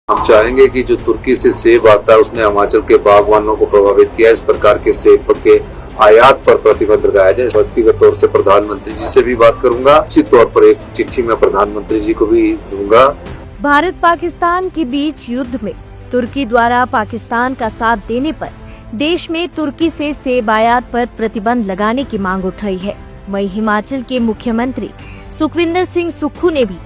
हम चाहेंगे कि जो तुर्की से सेब आता है उसने हिमाचल के बागवानों को प्रभावित किया। इस प्रकार के सेब के आयात पर प्रतिबंध लगाया जाए। व्यक्तिगत तौर से प्रधानमंत्री जी से भी बात करूंगा। निश्चित तौर पर एक चिट्ठी मैं प्रधानमंत्री जी को भी दूंगा। भारत पाकिस्तान के बीच युद्ध में तुर्की द्वारा पाकिस्तान का साथ देने पर देश में तुर्की से सेब आयात पर प्रतिबंध लगाने की मांग उठ रही है। वहीं हिमाचल के मुख्यमंत्री सुखविंदर सिंह सुक्खू ने भी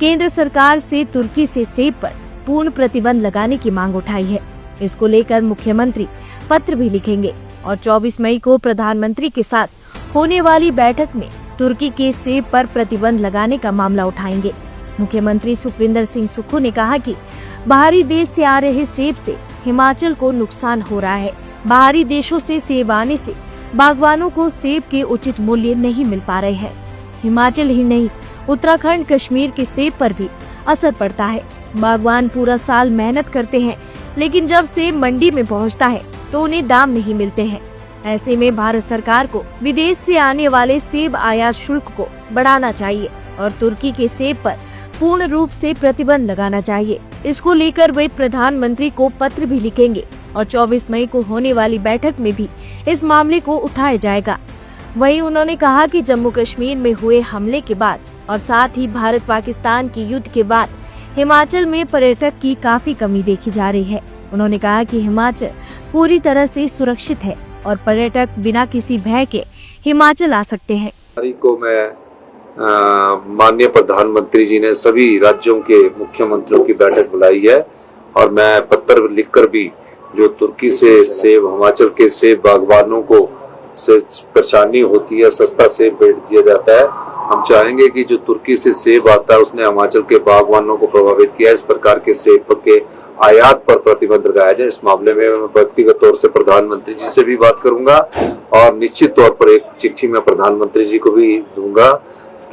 केंद्र सरकार से तुर्की से सेब पर पूर्ण प्रतिबंध लगाने की मांग उठाई है। इसको लेकर मुख्यमंत्री पत्र भी लिखेंगे और 24 मई को प्रधानमंत्री के साथ होने वाली बैठक में तुर्की के सेब पर प्रतिबंध लगाने का मामला उठाएंगे। मुख्यमंत्री सुखविंदर सिंह सुक्खू ने कहा कि बाहरी देश से आ रहे सेब से हिमाचल को नुकसान हो रहा है। बाहरी देशों से सेब आने से बागवानों को सेब के उचित मूल्य नहीं मिल पा रहे हैं। हिमाचल ही नहीं, उत्तराखंड, कश्मीर के सेब पर भी असर पड़ता है। बागवान पूरा साल मेहनत करते हैं, लेकिन जब सेब मंडी में पहुंचता है तो उन्हें दाम नहीं मिलते हैं। ऐसे में भारत सरकार को विदेश से आने वाले सेब आयात शुल्क को बढ़ाना चाहिए और तुर्की के सेब पर पूर्ण रूप से प्रतिबंध लगाना चाहिए। इसको लेकर वे प्रधानमंत्री को पत्र भी लिखेंगे और 24 मई को होने वाली बैठक में भी इस मामले को उठाया जाएगा। वहीं उन्होंने कहा कि जम्मू कश्मीर में हुए हमले के बाद और साथ ही भारत पाकिस्तान की युद्ध के बाद हिमाचल में पर्यटक की काफी कमी देखी जा रही है। उन्होंने कहा कि हिमाचल पूरी तरह से सुरक्षित है और पर्यटक बिना किसी भय के हिमाचल आ सकते हैं। को मैं माननीय प्रधानमंत्री जी ने सभी राज्यों के मुख्यमंत्रियों की बैठक बुलाई है और मैं पत्र लिखकर भी जो तुर्की से सेब, हिमाचल के सेब बागवानों को से परेशानी होती है, सस्ता सेब बेच दिया जाता है। हम चाहेंगे कि जो तुर्की से सेब आता है उसने हिमाचल के बागवानों को प्रभावित किया। इस प्रकार के सेब के आयात पर प्रतिबंध लगाया जाए। इस मामले में मैं व्यक्तिगत तौर से प्रधानमंत्री जी से भी बात करूंगा और निश्चित तौर पर एक चिट्ठी मैं प्रधानमंत्री जी को भी दूंगा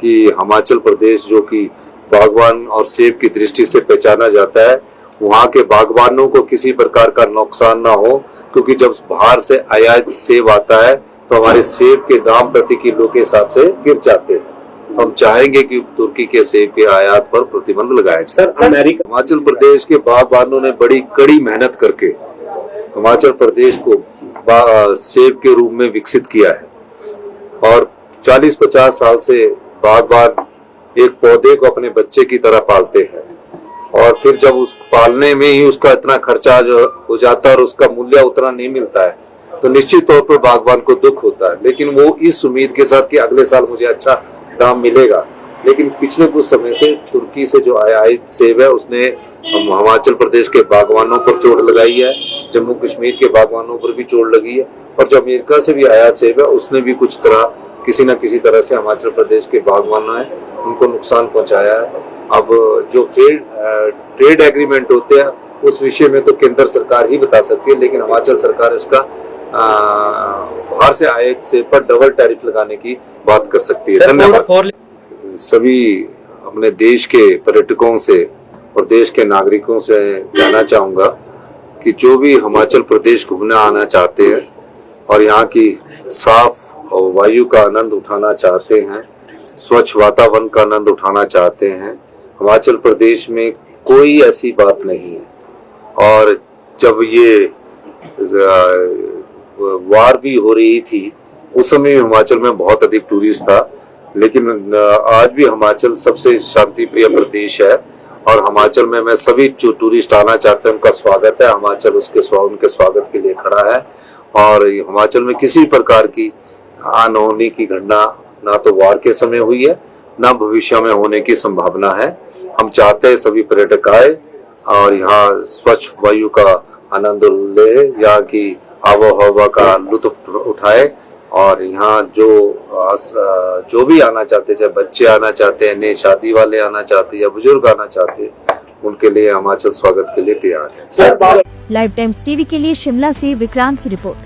कि हिमाचल प्रदेश जो कि बागवान और सेब की दृष्टि से पहचाना जाता है, वहाँ के बागवानों को किसी प्रकार का नुकसान ना हो, क्योंकि जब बाहर से आयात सेब आता है तो हमारे सेब के दाम प्रति किलो के हिसाब से गिर जाते हैं। तो हम चाहेंगे कि तुर्की के सेब के आयात पर प्रतिबंध लगाया जाए। हिमाचल प्रदेश के बागवानों ने बड़ी कड़ी मेहनत करके हिमाचल प्रदेश को सेब के रूप में विकसित किया है और 40-50 साल से बागवान एक पौधे को अपने बच्चे की तरह पालते हैं और फिर जब उस पालने में ही उसका इतना खर्चा हो जाता है और उसका मूल्य उतना नहीं मिलता है तो निश्चित तौर पर बागवान को दुख होता है। लेकिन वो इस उम्मीद के साथ कि अगले साल मुझे अच्छा दाम मिलेगा। लेकिन पिछले कुछ समय से तुर्की से जो आयात सेब है उसने हिमाचल प्रदेश के बागवानों पर चोट लगाई है, जम्मू कश्मीर के बागवानों पर भी चोट लगी है और जो अमेरिका से भी आयात सेब है उसने भी कुछ तरह किसी न किसी तरह से हिमाचल प्रदेश के बागवानों है उनको नुकसान पहुंचाया है। अब जो ट्रेड एग्रीमेंट होते हैं उस विषय में तो केंद्र सरकार ही बता सकती है, लेकिन हिमाचल सरकार इसका बाहर से आयात सेब पर डबल टैरिफ लगाने की बात कर सकती है। धन्यवाद। सभी अपने देश के पर्यटकों से और देश के नागरिकों से कहना चाहूंगा कि जो भी हिमाचल प्रदेश घूमने आना चाहते हैं और यहाँ की साफ वायु का आनंद उठाना चाहते हैं, स्वच्छ वातावरण का आनंद उठाना चाहते हैं, हिमाचल प्रदेश में कोई ऐसी बात नहीं है। और जब ये वार भी हो रही थी उस समय हिमाचल में बहुत अधिक टूरिस्ट था, लेकिन आज भी हिमाचल सबसे शांति प्रिय प्रदेश है और हिमाचल में मैं सभी जो टूरिस्ट आना चाहते हैं उनका स्वागत है। हिमाचल उनके स्वागत के लिए खड़ा है और हिमाचल में किसी प्रकार की अनहोनी की घटना ना तो वार के समय हुई है ना भविष्य में होने की संभावना है। हम चाहते हैं सभी पर्यटक आए और यहाँ स्वच्छ वायु का आनंद ले, यहाँ की आबोहवा का लुत्फ उठाए और यहाँ जो भी आना चाहते, चाहे बच्चे आना चाहते हैं, नए शादी वाले आना चाहते हैं या बुजुर्ग आना चाहते हैं, उनके लिए हिमाचल स्वागत के लिए तैयार है। लाइव टाइम्स टीवी के लिए शिमला से विक्रांत की रिपोर्ट।